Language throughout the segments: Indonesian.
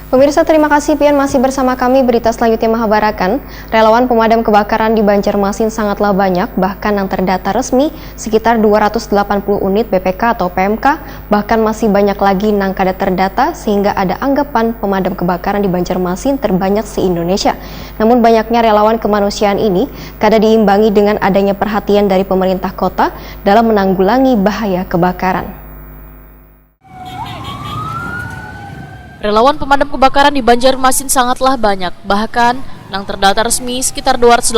Pemirsa, terima kasih Pian masih bersama kami. Berita selanjutnya mengabarkan, relawan pemadam kebakaran di Banjarmasin sangatlah banyak, bahkan yang terdata resmi sekitar 280 unit BPK atau PMK, bahkan masih banyak lagi yang kada terdata sehingga ada anggapan pemadam kebakaran di Banjarmasin terbanyak se-Indonesia. Namun banyaknya relawan kemanusiaan ini kada diimbangi dengan adanya perhatian dari pemerintah kota dalam menanggulangi bahaya kebakaran. Relawan pemadam kebakaran di Banjarmasin sangatlah banyak, bahkan yang terdata resmi sekitar 280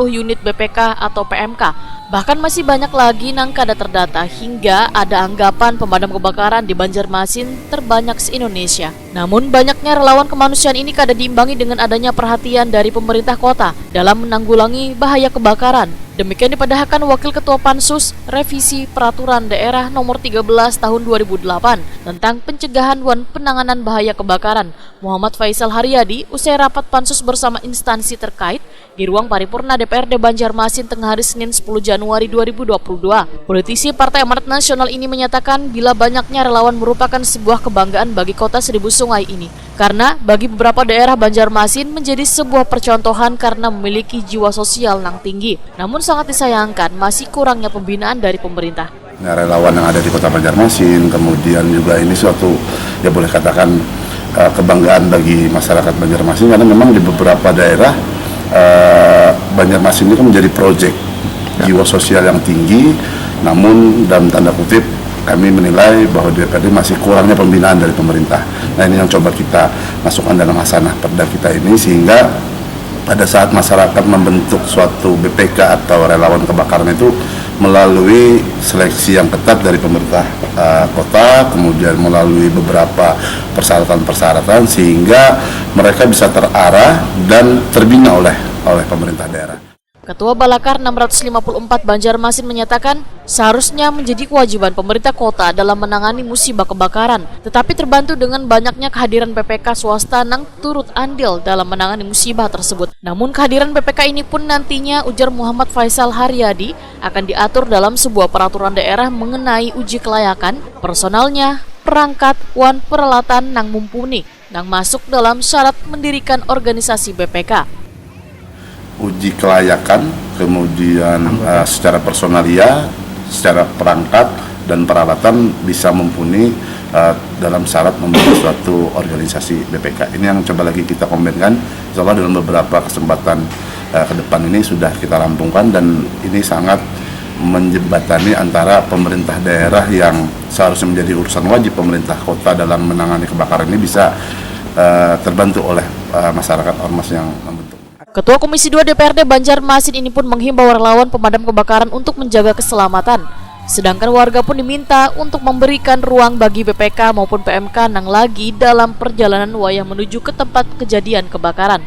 unit BPK atau PMK. Bahkan masih banyak lagi yang kada terdata hingga ada anggapan pemadam kebakaran di Banjarmasin terbanyak se-Indonesia. Namun banyaknya relawan kemanusiaan ini kada diimbangi dengan adanya perhatian dari pemerintah kota dalam menanggulangi bahaya kebakaran. Demikian dipadahkan Wakil Ketua Pansus Revisi Peraturan Daerah Nomor 13 Tahun 2008 tentang pencegahan dan penanganan bahaya kebakaran, Muhammad Faisal Haryadi, usai rapat Pansus bersama instansi terkait di ruang paripurna DPRD Banjarmasin tengah hari Senin 10 Januari 2022. Politisi Partai Amanat Nasional ini menyatakan bila banyaknya relawan merupakan sebuah kebanggaan bagi kota Seribu Sungai ini. Karena bagi beberapa daerah Banjarmasin menjadi sebuah percontohan karena memiliki jiwa sosial yang tinggi. Namun sangat disayangkan masih kurangnya pembinaan dari pemerintah. Nah, relawan yang ada di kota Banjarmasin, kemudian juga ini suatu ya boleh katakan kebanggaan bagi masyarakat Banjarmasin, karena memang di beberapa daerah Banjarmasin itu kan menjadi proyek jiwa sosial yang tinggi. Namun dalam tanda kutip kami menilai bahwa DPRD masih kurangnya pembinaan dari pemerintah. Nah, ini yang coba kita masukkan dalam hasanah perda kita ini, sehingga pada saat masyarakat membentuk suatu BPK atau relawan kebakaran itu melalui seleksi yang ketat dari pemerintah kota, kemudian melalui beberapa persyaratan-persyaratan sehingga mereka bisa terarah dan terbina oleh pemerintah daerah. Ketua Balakar 654 Banjarmasin menyatakan seharusnya menjadi kewajiban pemerintah kota dalam menangani musibah kebakaran, tetapi terbantu dengan banyaknya kehadiran PPK swasta yang turut andil dalam menangani musibah tersebut. Namun kehadiran PPK ini pun nantinya, ujar Muhammad Faisal Haryadi, akan diatur dalam sebuah peraturan daerah mengenai uji kelayakan, personalnya, perangkat, dan peralatan yang mumpuni, yang masuk dalam syarat mendirikan organisasi BPK. Uji kelayakan, kemudian secara personalia, secara perangkat dan peralatan bisa mumpuni dalam syarat membentuk suatu organisasi BPK. Ini yang coba lagi kita kombinkan, insya Allah dalam beberapa kesempatan ke depan ini sudah kita rampungkan, dan ini sangat menjembatani antara pemerintah daerah yang seharusnya menjadi urusan wajib pemerintah kota dalam menangani kebakaran ini bisa terbantu oleh masyarakat ormas yang membentuk. Ketua Komisi 2 DPRD Banjarmasin ini pun menghimbau relawan pemadam kebakaran untuk menjaga keselamatan. Sedangkan warga pun diminta untuk memberikan ruang bagi BPK maupun PMK yang lagi dalam perjalanan wayah menuju ke tempat kejadian kebakaran.